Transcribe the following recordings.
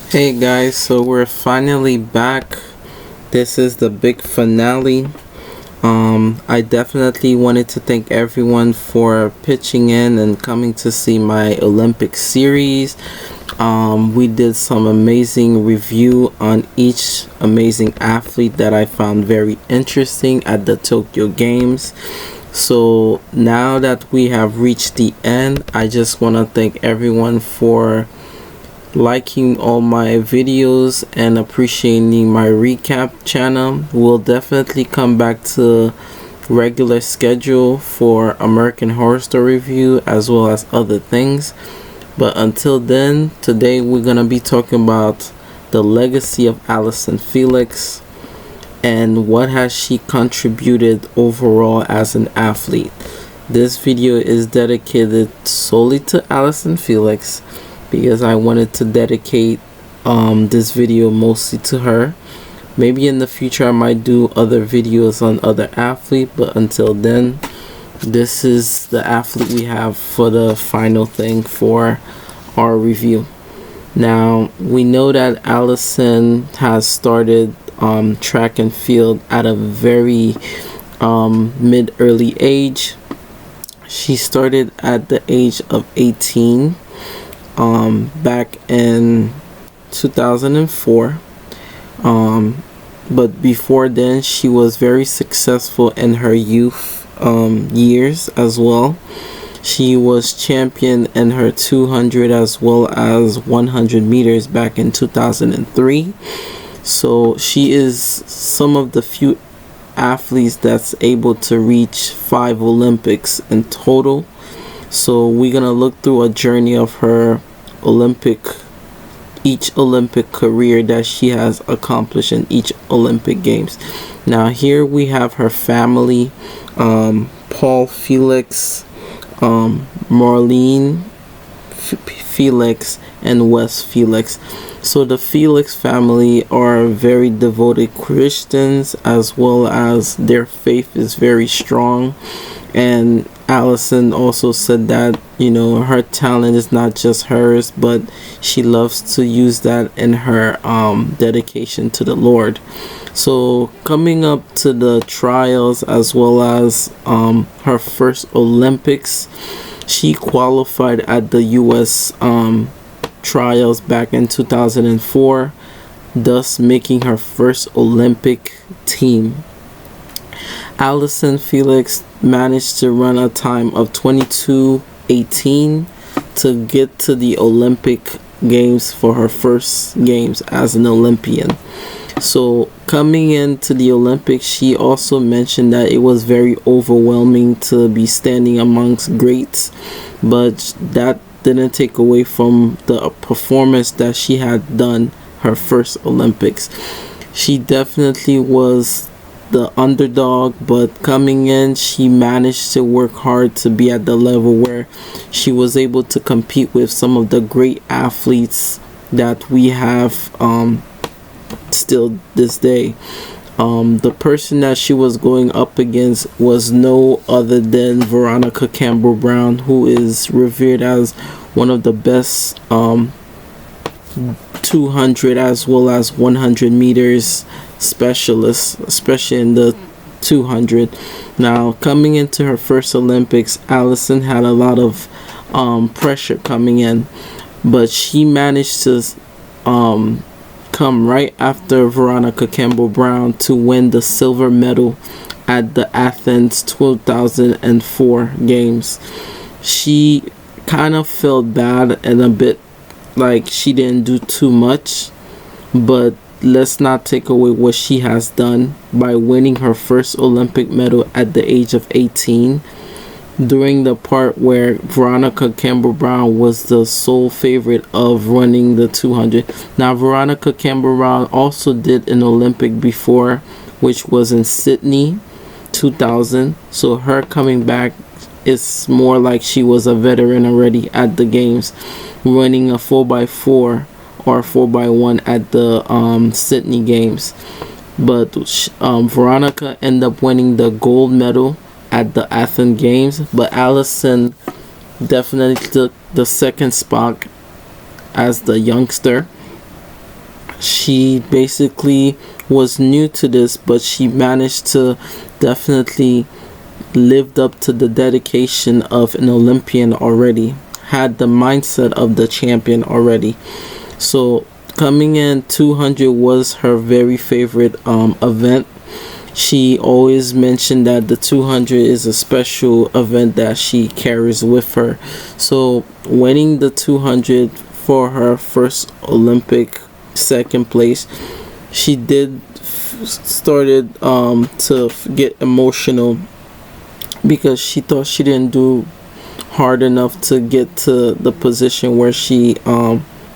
Hey guys, so we're finally back. This is the big finale. I definitely wanted to thank everyone for pitching in and coming to see my Olympic series. We did some amazing review on each amazing athlete that I found very interesting at the Tokyo Games. So now that we have reached the end, I just want to thank everyone for liking all my videos and appreciating my recap channel. We'll definitely come back to regular schedule for American Horror Story review as well as other things. But until then, today we're gonna be talking about the legacy of Allyson Felix and what has she contributed overall as an athlete. This video is dedicated solely to Allyson Felix because I wanted to dedicate this video mostly to her. Maybe in the future I might do other videos on other athletes, but until then, this is the athlete we have for the final thing for our review. Now, we know that Allyson has started track and field at a very mid-early age. She started at the age of 18 back in 2004, but before then she was very successful in her youth years as well. She was champion in her 200 as well as 100 meters back in 2003. So she is some of the few athletes that's able to reach 5 Olympics in total. So we're gonna look through a journey of her each Olympic career that she has accomplished in each Olympic Games. Now here we have her family, Paul Felix, Marlene Felix, and Wes Felix. So the Felix family are very devoted Christians, as well as their faith is very strong. And Allyson also said that, you know, her talent is not just hers, but she loves to use that in her dedication to the Lord. So coming up to the trials as well as her first Olympics, she qualified at the US trials back in 2004, thus making her first Olympic team. Allyson Felix managed to run a time of 22:18 to get to the Olympic Games for her first games as an Olympian. So coming into the Olympics, she also mentioned that it was very overwhelming to be standing amongst greats, but that didn't take away from the performance that she had done her first Olympics. She definitely was the underdog, but coming in, she managed to work hard to be at the level where she was able to compete with some of the great athletes that we have still this day. The person that she was going up against was no other than Veronica Campbell Brown, who is revered as one of the best 200 as well as 100 meters specialists, especially in the 200. Now, coming into her first Olympics, Allyson had a lot of pressure coming in, but she managed to come right after Veronica Campbell Brown to win the silver medal at the Athens 2004 Games. She kind of felt bad and a bit like she didn't do too much, but let's not take away what she has done by winning her first Olympic medal at the age of 18 during the part where Veronica Campbell Brown was the sole favorite of running the 200. Now, Veronica Campbell Brown also did an Olympic before, which was in Sydney 2000. So her coming back is more like she was a veteran already at the games, running a 4x4 or 4x1 at the Sydney Games. But Veronica ended up winning the gold medal at the Athens Games, but Allyson definitely took the second spot as the youngster. She basically was new to this, but she managed to definitely lived up to the dedication of an Olympian already, had the mindset of the champion already. So coming in 200 was her very favorite event. She always mentioned that the 200 is a special event that she carries with her. So winning the 200 for her first Olympic second place, she did started to get emotional because she thought she didn't do hard enough to get to the position where she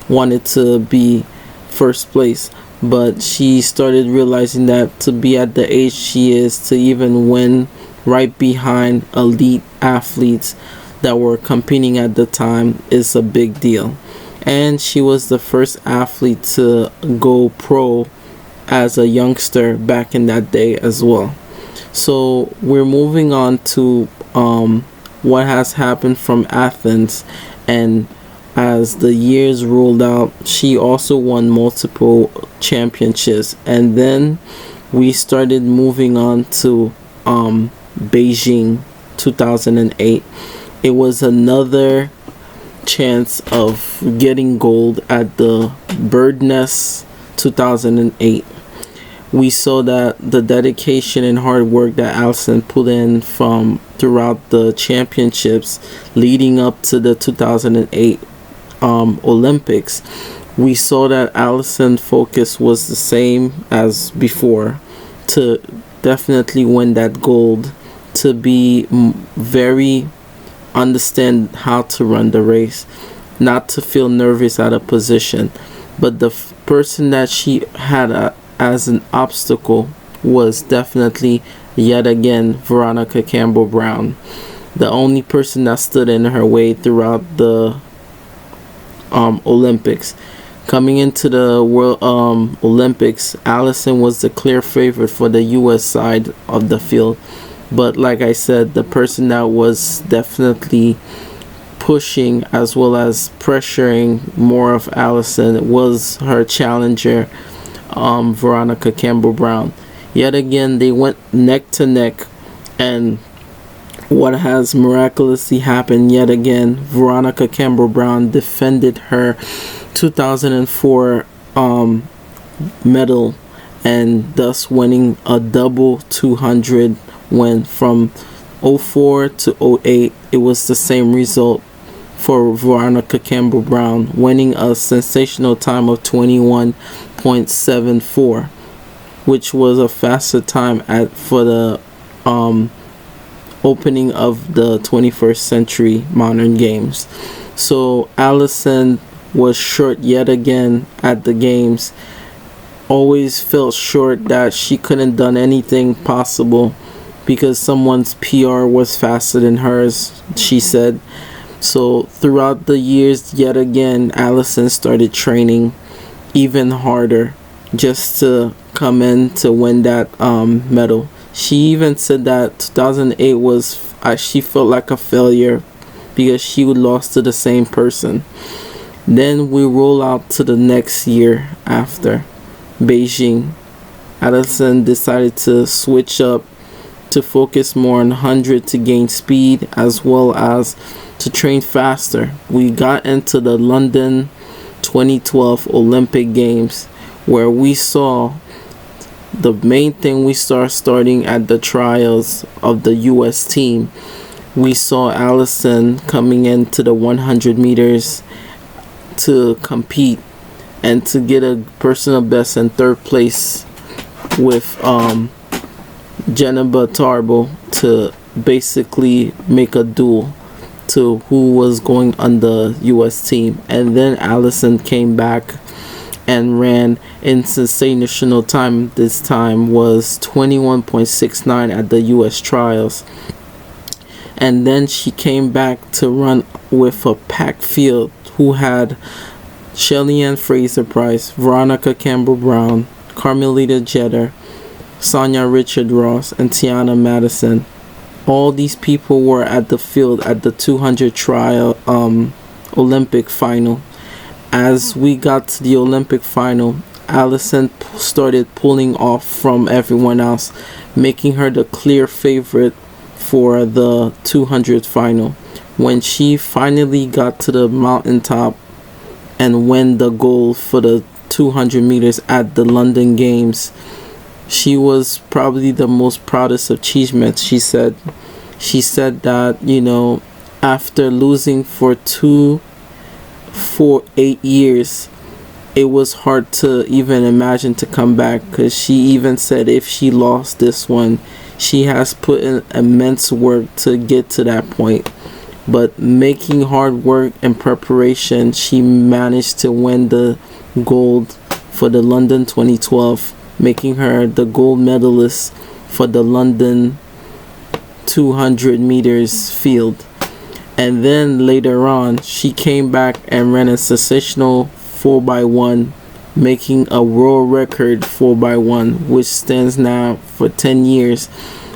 wanted to be first place. But she started realizing that to be at the age she is, to even win right behind elite athletes that were competing at the time, is a big deal. And she was the first athlete to go pro as a youngster back in that day as well. So we're moving on to what has happened from Athens, and as the years rolled out, she also won multiple championships. And then we started moving on to Beijing 2008. It was another chance of getting gold at the Bird Nest 2008. We saw that the dedication and hard work that Allyson put in from throughout the championships leading up to the 2008 Olympics, we saw that Allyson focus was the same as before, to definitely win that gold, to be very understand how to run the race, not to feel nervous at a position. But the person that she had as an obstacle was definitely yet again Veronica Campbell-Brown, the only person that stood in her way throughout the Olympics. Coming into the World Olympics, Allyson was the clear favorite for the US side of the field. But like I said, the person that was definitely pushing as well as pressuring more of Allyson was her challenger, Veronica Campbell-Brown. Yet again, they went neck to neck, and what has miraculously happened yet again, Veronica Campbell-Brown defended her 2004 medal, and thus winning a double 200 win. From 04 to 08, it was the same result for Veronica Campbell-Brown, winning a sensational time of 21.74, which was a faster time for the opening of the 21st century modern games. So Allyson was short yet again at the games. Always felt short that she couldn't done anything possible because someone's PR was faster than hers, she said. So throughout the years, yet again, Allyson started training even harder just to come in to win that medal. She even said that 2008 was, she felt like a failure because she lost to the same person. Then we roll out to the next year after Beijing. Allyson decided to switch up to focus more on 100 to gain speed as well as to train faster. We got into the London 2012 Olympic Games, where we saw the main thing. We starting at the trials of the US team. We saw Allyson coming into the 100 meters to compete and to get a personal best in third place with Jennifer Tarbo to basically make a duel to who was going on the US team. And then Allyson came back and ran in sensational time. This time was 21.69 at the US trials. And then she came back to run with a packed field who had Shelly-Ann Fraser-Price, Veronica Campbell-Brown, Carmelita Jeter, Sonia Richard-Ross, and Tiana Madison. All these people were at the field at the 200 trial Olympic final. As we got to the Olympic final, Allyson started pulling off from everyone else, making her the clear favorite for the 200 final. When she finally got to the mountaintop and won the gold for the 200 meters at the London Games, she was probably the most proudest achievement. She said that, after losing for 8 years, it was hard to even imagine to come back, because she even said if she lost this one, she has put in immense work to get to that point. But making hard work and preparation, she managed to win the gold for the London 2012, making her the gold medalist for the London 200 meters field. And then later on, she came back and ran a sensational 4x1, making a world record 4x1, which stands now for 10 years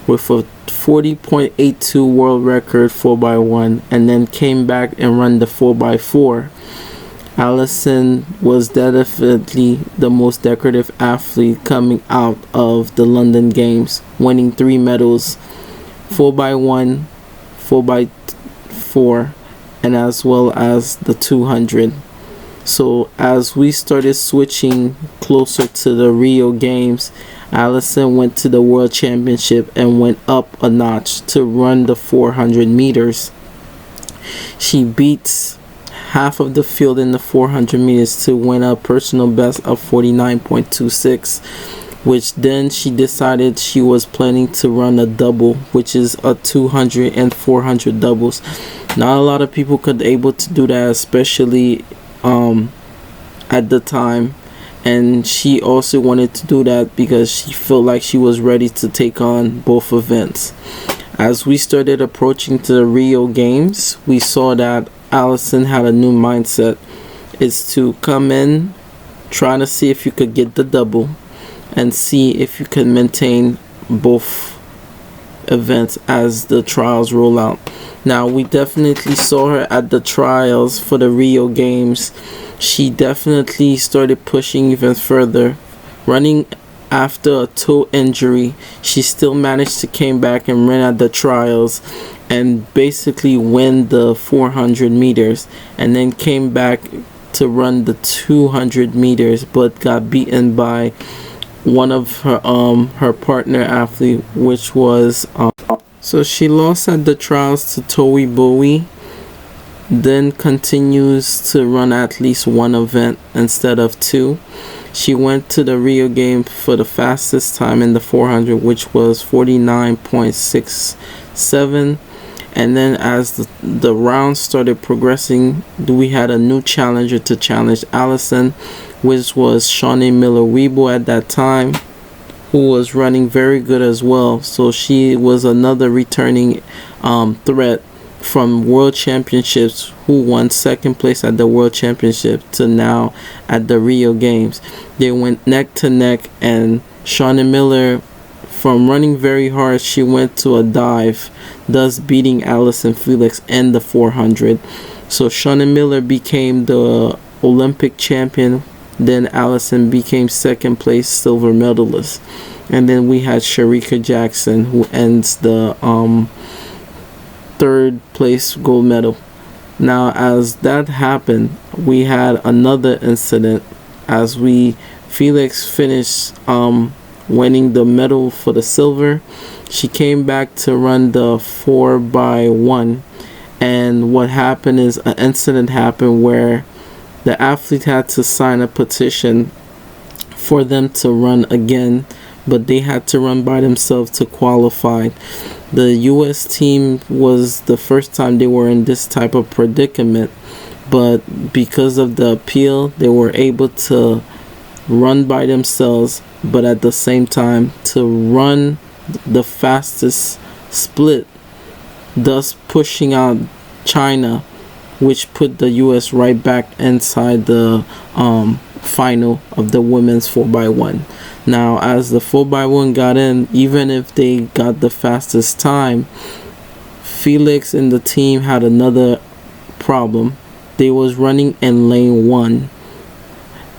with a 40.82 world record 4x1, and then came back and ran the 4x4. Allyson was definitely the most decorative athlete coming out of the London Games, winning 3 medals, 4x1, 4x4, and as well as the 200. So as we started switching closer to the Rio Games, Allyson went to the World Championship and went up a notch to run the 400 meters. She beats half of the field in the 400 meters to win a personal best of 49.26, which then she decided she was planning to run a double, which is a 200 and 400 doubles. Not a lot of people could able to do that, especially at the time, and she also wanted to do that because she felt like she was ready to take on both events. As we started approaching to the Rio Games, we saw that Allyson had a new mindset. Is to come in, try to see if you could get the double, and see if you can maintain both events as the trials roll out. Now, we definitely saw her at the trials for the Rio Games. She definitely started pushing even further, running after a toe injury. She still managed to came back and run at the trials and basically win the 400 meters, and then came back to run the 200 meters, but got beaten by one of her partner athlete, which was so she lost at the trials to Towie Bowie, then continues to run at least one event instead of two. She went to the Rio game for the fastest time in the 400, which was 49.67. And then as the rounds started progressing, we had a new challenger to challenge Allyson, which was Shawnee Miller-Weibo at that time, who was running very good as well. So she was another returning threat from World Championships, who won second place at the World Championship to now at the Rio Games. They went neck to neck, and Shawnee Miller, from running very hard, she went to a dive, thus beating Allyson Felix in the 400. So Shawnee Miller became the Olympic champion. Then Allyson became second place silver medalist. And then we had Shericka Jackson, who ends the third place gold medal. Now, as that happened, we had another incident as Felix finished winning the medal for the silver. She came back to run the 4x1, and what happened is an incident happened where the athlete had to sign a petition for them to run again, but they had to run by themselves to qualify. The US team was the first time they were in this type of predicament, but because of the appeal, they were able to run by themselves, but at the same time to run the fastest split, thus pushing out China, which put the US right back inside the final of the women's 4x1. Now, as the 4x1 got in, even if they got the fastest time, Felix and the team had another problem. They was running in lane 1,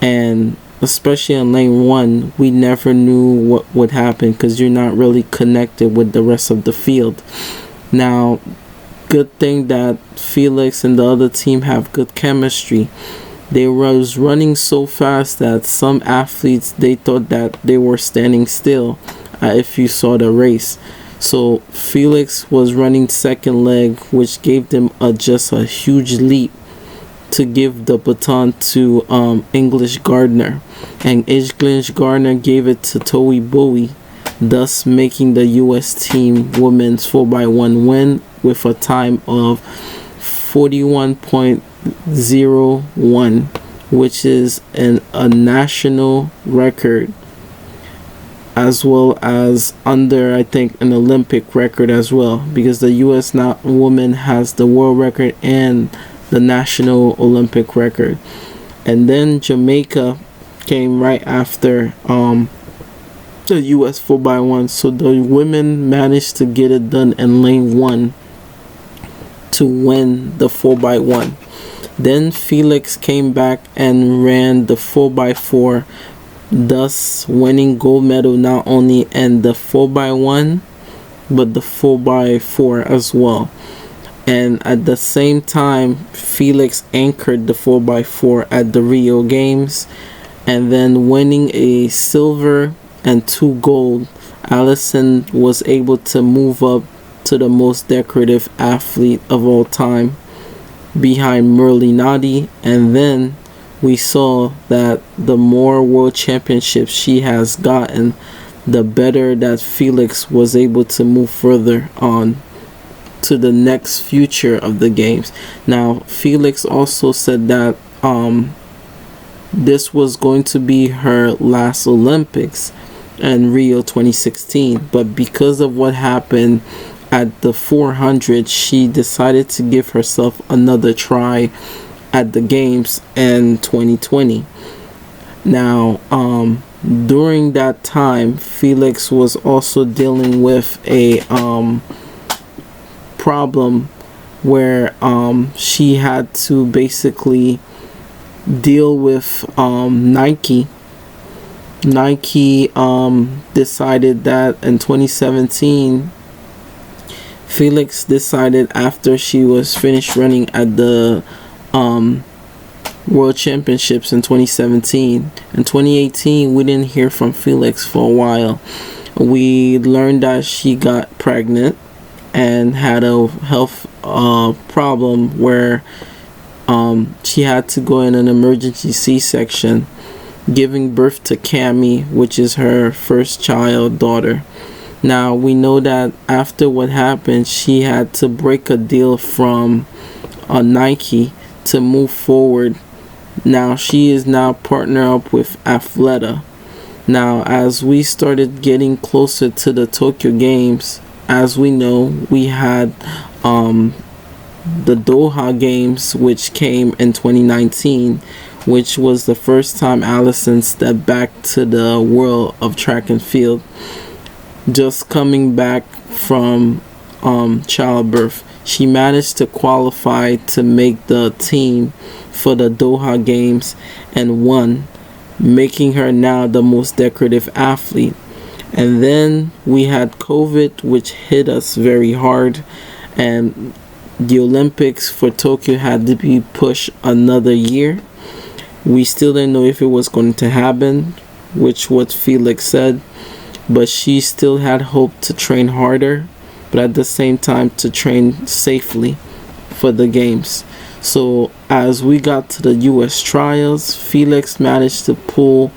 and especially in lane one, we never knew what would happen because you're not really connected with the rest of the field. Now, good thing that Felix and the other team have good chemistry. They was running so fast that some athletes, they thought that they were standing still if you saw the race. So Felix was running second leg, which gave them just a huge leap to give the baton to English Gardner, and English Gardner gave it to Towie Bowie, thus making the U.S. team women's 4x1 win with a time of 41.01, which is a national record, as well as under, I think, an Olympic record as well, because the U.S. woman has the world record and the national Olympic record. And then Jamaica came right after the U.S. 4x1. So the women managed to get it done in lane 1 to win the 4x1. Then Felix came back and ran the 4x4, thus winning gold medal not only in the 4x1 but the 4x4 as well. And at the same time, Felix anchored the 4x4 at the Rio Games, and then winning a silver and 2 gold. Allyson was able to move up to the most decorative athlete of all time, behind Merlinati. And then we saw that the more world championships she has gotten, the better that Felix was able to move further on to the next future of the games. Now, Felix also said that this was going to be her last Olympics in Rio 2016, but because of what happened at the 400, she decided to give herself another try at the games in 2020. Now, during that time, Felix was also dealing with a problem where she had to basically deal with Nike. Nike decided that in 2017, Felix decided, after she was finished running at the World Championships in 2017. In 2018, we didn't hear from Felix for a while. We learned that she got pregnant and had a health problem where she had to go in an emergency C-section, giving birth to Cammie, which is her first child daughter. Now, we know that after what happened, she had to break a deal from Nike to move forward. Now, she is now partnered up with Athleta. Now, as we started getting closer to the Tokyo Games, as we know, we had the Doha Games, which came in 2019, which was the first time Allyson stepped back to the world of track and field, just coming back from childbirth. She managed to qualify to make the team for the Doha Games and won, making her now the most decorative athlete. And then we had COVID, which hit us very hard, and the Olympics for Tokyo had to be pushed another year. We still didn't know if it was going to happen, which what Felix said, but she still had hope to train harder, but at the same time to train safely for the games. So as we got to the US trials, Felix managed to pull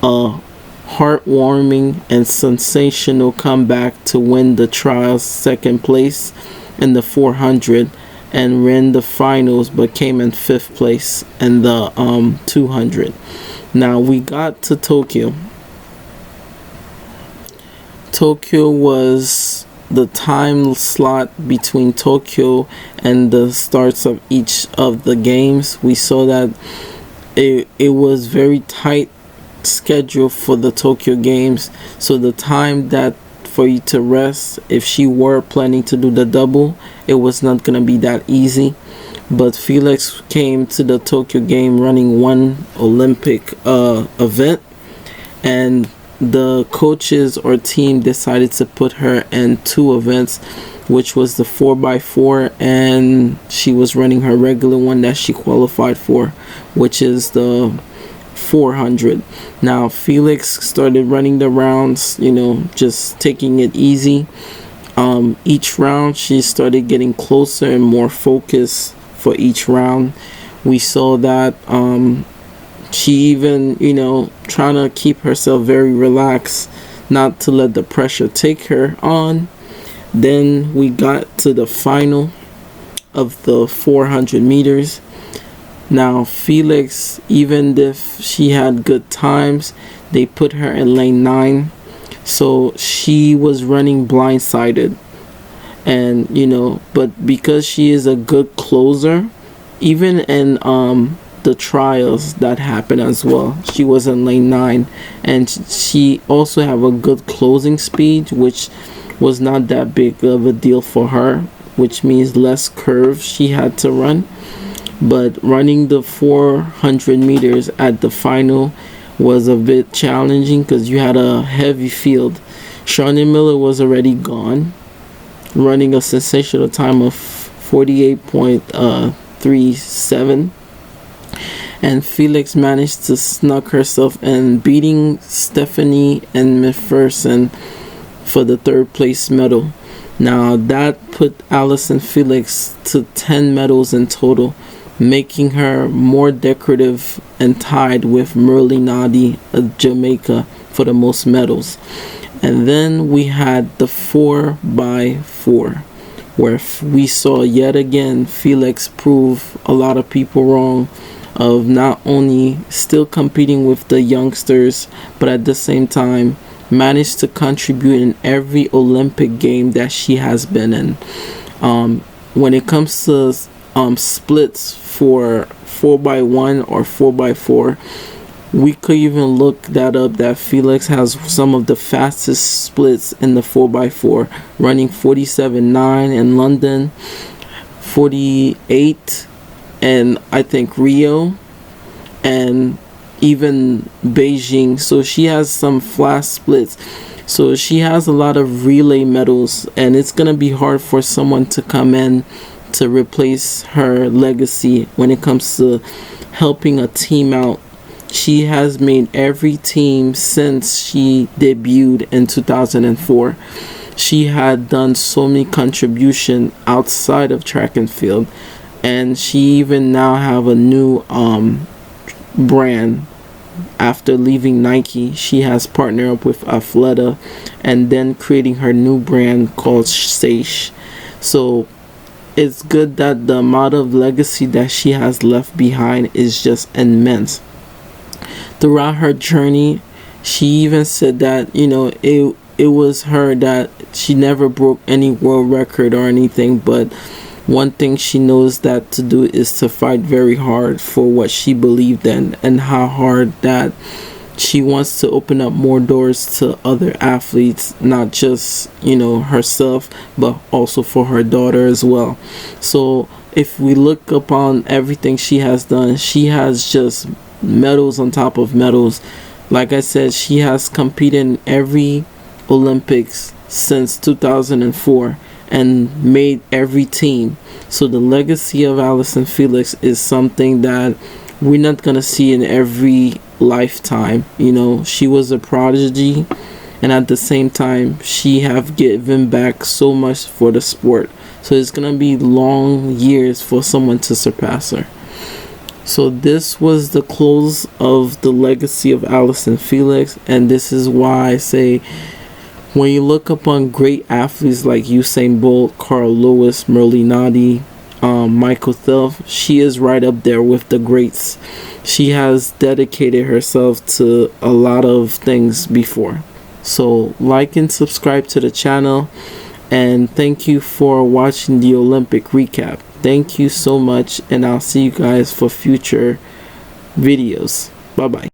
a heartwarming and sensational comeback to win the trials second place in the 400 and ran the finals, but came in 5th place in the 200. Now we got to Tokyo. Tokyo was the time slot between Tokyo and the starts of each of the games. We saw that it was very tight schedule for the Tokyo Games, so the time that for you to rest, if she were planning to do the double, it was not going to be that easy. but Felix came to the Tokyo game running one Olympic event, and the coaches or team decided to put her in two events, which was the 4x4, and she was running her regular one that she qualified for, which is the 400. Now Felix started running the rounds, just taking it easy. Each round she started getting closer and more focused for each round. We saw that she even, trying to keep herself very relaxed, not to let the pressure take her on. Then we got to the final of the 400 meters. Now Felix, even if she had good times, they put her in lane 9, so she was running blindsided. And but because she is a good closer, even in the trials that happened as well, she was in lane 9, and she also have a good closing speed, which was not that big of a deal for her, which means less curves she had to run. But running the 400 meters at the final was a bit challenging because you had a heavy field. Shawnee Miller was already gone, running a sensational time of 48.37, and Felix managed to snuck herself in, beating Stephanie and McPherson for the third place medal. Now that put Allyson Felix to 10 medals in total, making her more decorative and tied with Merle Nadi of Jamaica for the most medals. And then we had the 4x4, where we saw yet again Felix prove a lot of people wrong, of not only still competing with the youngsters, but at the same time managed to contribute in every Olympic game that she has been in. When it comes to splits for 4x1 or 4x4, we could even look that up, that Felix has some of the fastest splits in the 4x4, running 47.9 in London, 48 and I think Rio, and even Beijing. So she has some fast splits. So she has a lot of relay medals, and it's gonna be hard for someone to come in to replace her legacy when it comes to helping a team out. She has made every team since she debuted in 2004. She had done so many contributions outside of track and field, and she even now have a new brand. After leaving Nike, she has partnered up with Athleta and then creating her new brand called Sage. So it's good that the amount of legacy that she has left behind is just immense. Throughout her journey, she even said that it was her that she never broke any world record or anything, but one thing she knows that to do is to fight very hard for what she believed in, and how hard that she wants to open up more doors to other athletes, not just herself, but also for her daughter as well. So if we look upon everything she has done, she has just medals on top of medals. Like I said, she has competed in every Olympics since 2004 and made every team. So the legacy of Allyson Felix is something that we're not gonna see in every lifetime. She was a prodigy, and at the same time she have given back so much for the sport. So it's gonna be long years for someone to surpass her. So this was the close of the legacy of Allyson Felix, and this is why I say, when you look upon great athletes like Usain Bolt, Carl Lewis, Merle Nadi, Michael Phelps, she is right up there with the greats. She has dedicated herself to a lot of things before. So like and subscribe to the channel, and thank you for watching the Olympic recap. Thank you so much, and I'll see you guys for future videos. Bye bye.